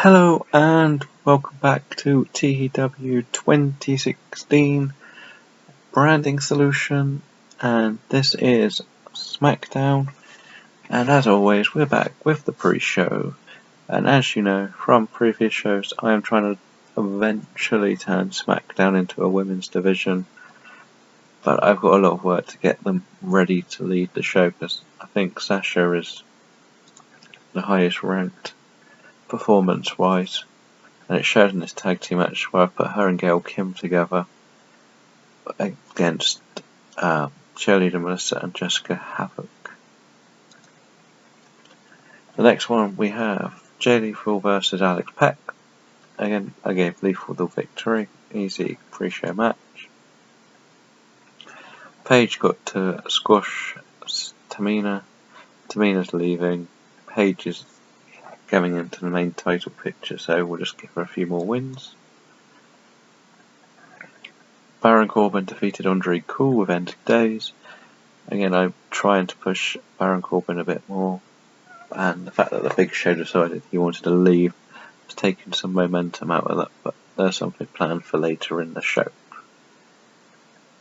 Hello and welcome back to TEW 2016 Branding Solution, and this is Smackdown, and as always we're back with the pre-show, and as you know from previous shows I am trying to eventually turn Smackdown into a women's division, but I've got a lot of work to get them ready to lead the show because I think Sasha is the highest ranked performance-wise. And it showed in this tag team match where I put her and Gail Kim together against Cheerleader Melissa and Jessica Havoc. The next one we have Jay Lethal versus Alex Peck. Again, I gave Lethal the victory. Easy pre-show match. Paige got to squash Tamina. Tamina's leaving. Paige is going into the main title picture, so we'll just give her a few more wins. Baron Corbin defeated Andre Cool with End of Days. Again, I'm trying to push Baron Corbin a bit more, and the fact that the Big Show decided he wanted to leave has taken some momentum out of that, but there's something planned for later in the show.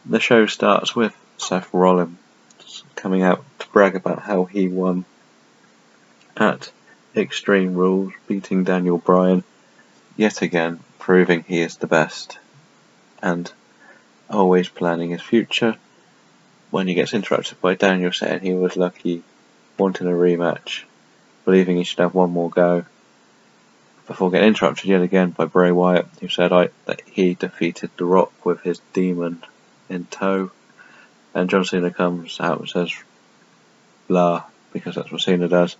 The show starts with Seth Rollins coming out to brag about how he won at Extreme Rules, beating Daniel Bryan, yet again proving he is the best, and always planning his future. When he gets interrupted by Daniel saying he was lucky, wanting a rematch, believing he should have one more go, before getting interrupted yet again by Bray Wyatt, who said that he defeated The Rock with his demon in tow, and John Cena comes out and says blah, because that's what Cena does,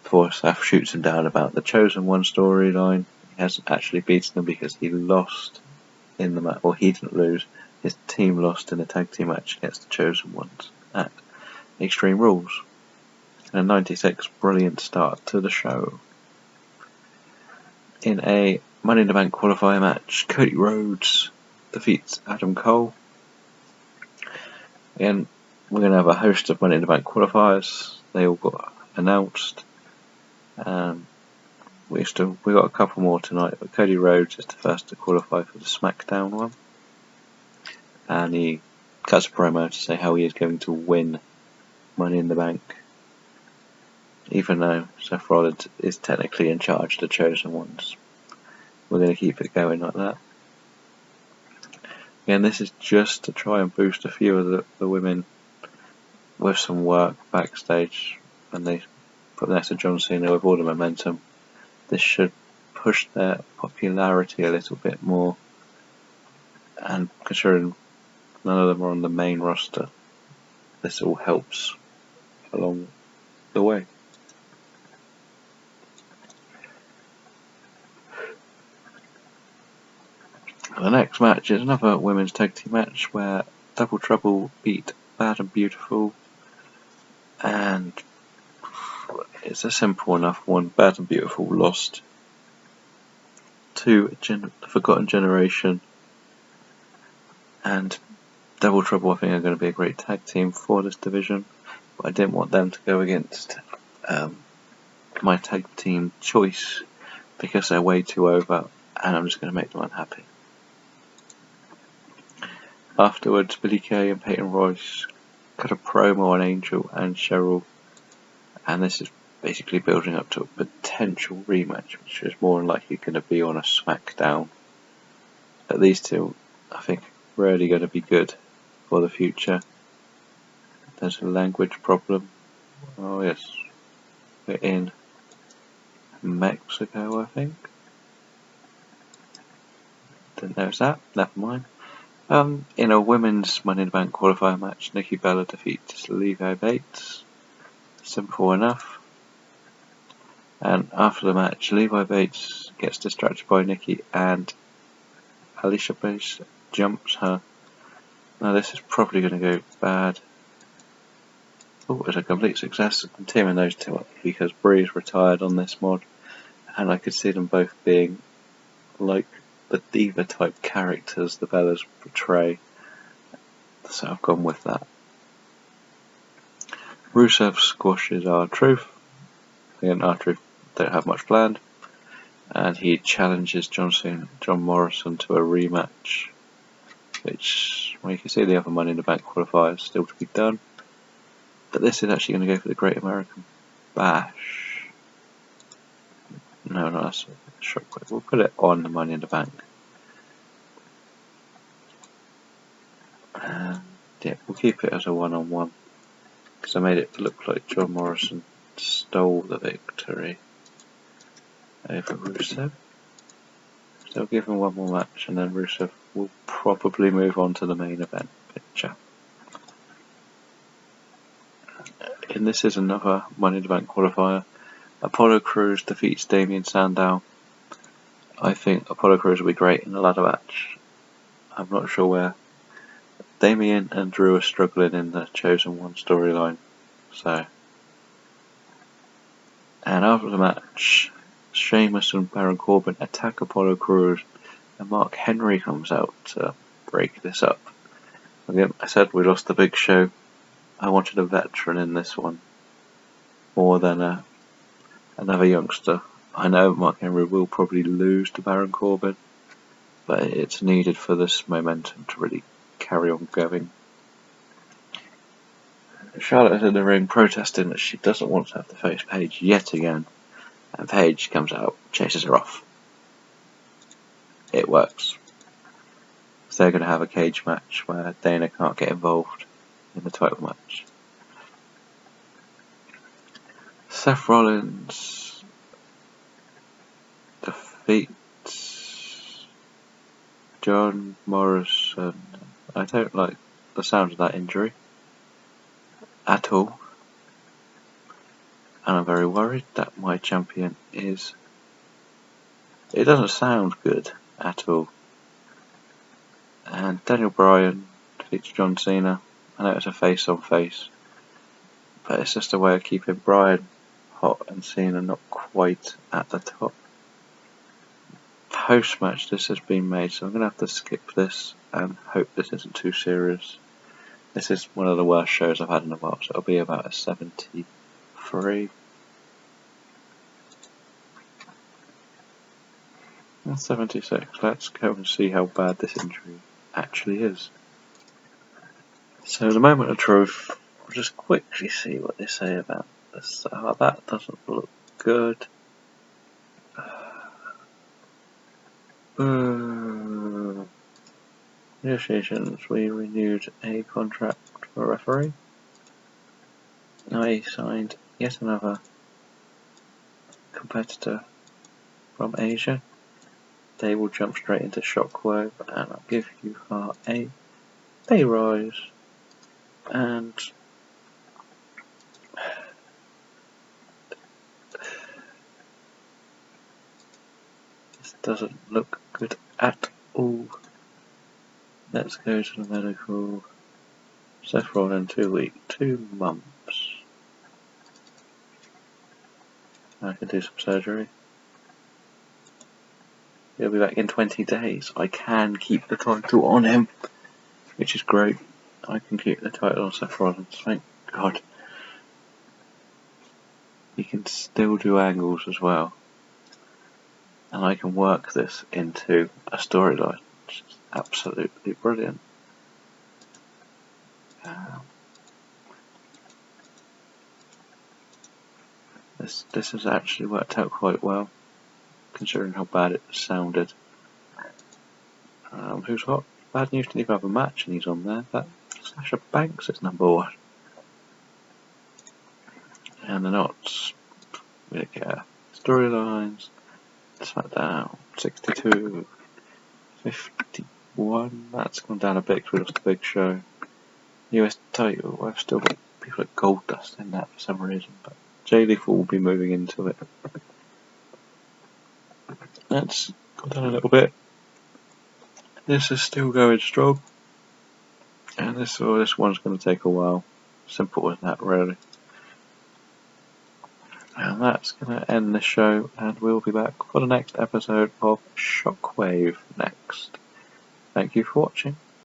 before Seth shoots him down about the Chosen One storyline. He hasn't actually beaten them because he lost in the match, or he didn't lose, his team lost in a tag team match against the Chosen Ones at Extreme Rules. And a 96 brilliant start to the show. In a Money in the Bank qualifier match, Cody Rhodes defeats Adam Cole. Again, we're going to have a host of Money in the Bank qualifiers. They all got announced. We got a couple more tonight, but Cody Rhodes is the first to qualify for the Smackdown one, and he cuts a promo to say how he is going to win Money in the Bank, even though Seth Rollins is technically in charge of the Chosen Ones. We're going to keep it going like that. Again, this is just to try and boost a few of the women with some work backstage, and they put next to John Cena with all the momentum. This should push their popularity a little bit more, and considering none of them are on the main roster, this all helps along the way. The next match is another women's tag team match where Double Trouble beat Bad and Beautiful, and it's a simple enough one. Bad and Beautiful lost to the Forgotten Generation, and Double Trouble I think are going to be a great tag team for this division, but I didn't want them to go against my tag team choice because they're way too over, and I'm just going to make them unhappy. Afterwards, Billie Kay and Peyton Royce cut a promo on Angel and Cheryl, and this is basically building up to a potential rematch, which is more than likely going to be on a Smackdown. But these two, I think, are really going to be good for the future. There's a language problem. Oh yes, we're in Mexico, I think. Didn't notice that. Never mind. In a women's Money in the Bank qualifier match, Nikki Bella defeats Levi Bates. Simple enough. And after the match, Levi Bates gets distracted by Nikki, and Alicia Bliss jumps her. Now this is probably going to go bad. Oh, it's a complete success. I'm teaming those two up because Bree's retired on this mod, and I could see them both being like the diva type characters the Bellas portray, so I've gone with that. Rusev squashes R-Truth. Again, R-Truth don't have much planned. and he challenges John Morrison to a rematch, which, well, you can see the other Money in the Bank qualifiers still to be done, but this is actually going to go for the Great American Bash. No, that's a Shockwave. We'll put it on the Money in the Bank. And yeah, we'll keep it as a one-on-one, because I made it look like John Morrison stole the victory over Rusev. So they'll give him one more match, and then Rusev will probably move on to the main event picture. And this is another Money in the Bank qualifier. Apollo Crews defeats Damien Sandow. I think Apollo Crews will be great in the ladder match. I'm not sure where. Damien and Drew are struggling in the Chosen One storyline. So, and after the match, Sheamus and Baron Corbin attack Apollo Crews, and Mark Henry comes out to break this up. Again, I said we lost the Big Show. I wanted a veteran in this one more than another youngster. I know Mark Henry will probably lose to Baron Corbin, but it's needed for this momentum to really carry on going. Charlotte is in the ring protesting that she doesn't want to have to face Paige yet again, and Paige comes out, chases her off. It works. So they're going to have a cage match where Dana can't get involved in the title match. Seth Rollins defeats John Morrison. I don't like the sound of that injury at all, and I'm very worried that my champion is... It doesn't sound good at all. And Daniel Bryan defeats John Cena. I know it's a face-on-face, but it's just a way of keeping Bryan hot and Cena not quite at the top. Post-match this has been made, so I'm going to have to skip this and hope this isn't too serious. This is one of the worst shows I've had in a while, so it'll be about a 73. And 76. Let's go and see how bad this injury actually is. So the moment of truth, I'll just quickly see what they say about this. That doesn't look good. Negotiations. We renewed a contract for a referee. I signed yet another competitor from Asia. They will jump straight into Shockwave, and I'll give you her a pay rise. And this doesn't look good at all. Let's go to the medical. Seth Rollins 2 months. I can do some surgery. He'll be back in 20 days. I can keep the title on him, which is great. I can keep the title on Seth Rollins, thank God. He can still do angles as well. And I can work this into a storyline, which is absolutely brilliant. This has actually worked out quite well, considering how bad it sounded. Who's got bad news? Didn't even have a match, and he's on there. That Sasha Banks is number 1. And the knots. We get storylines. Smackdown 62, 51. That's gone down a bit because we lost the Big Show. US title. I've still got people at Goldust in that for some reason, but Jay Lethal will be moving into it. That's gone down a little bit. This is still going strong, and this one's going to take a while. Simple as that, really. And that's going to end the show, and we'll be back for the next episode of Shockwave next. Thank you for watching.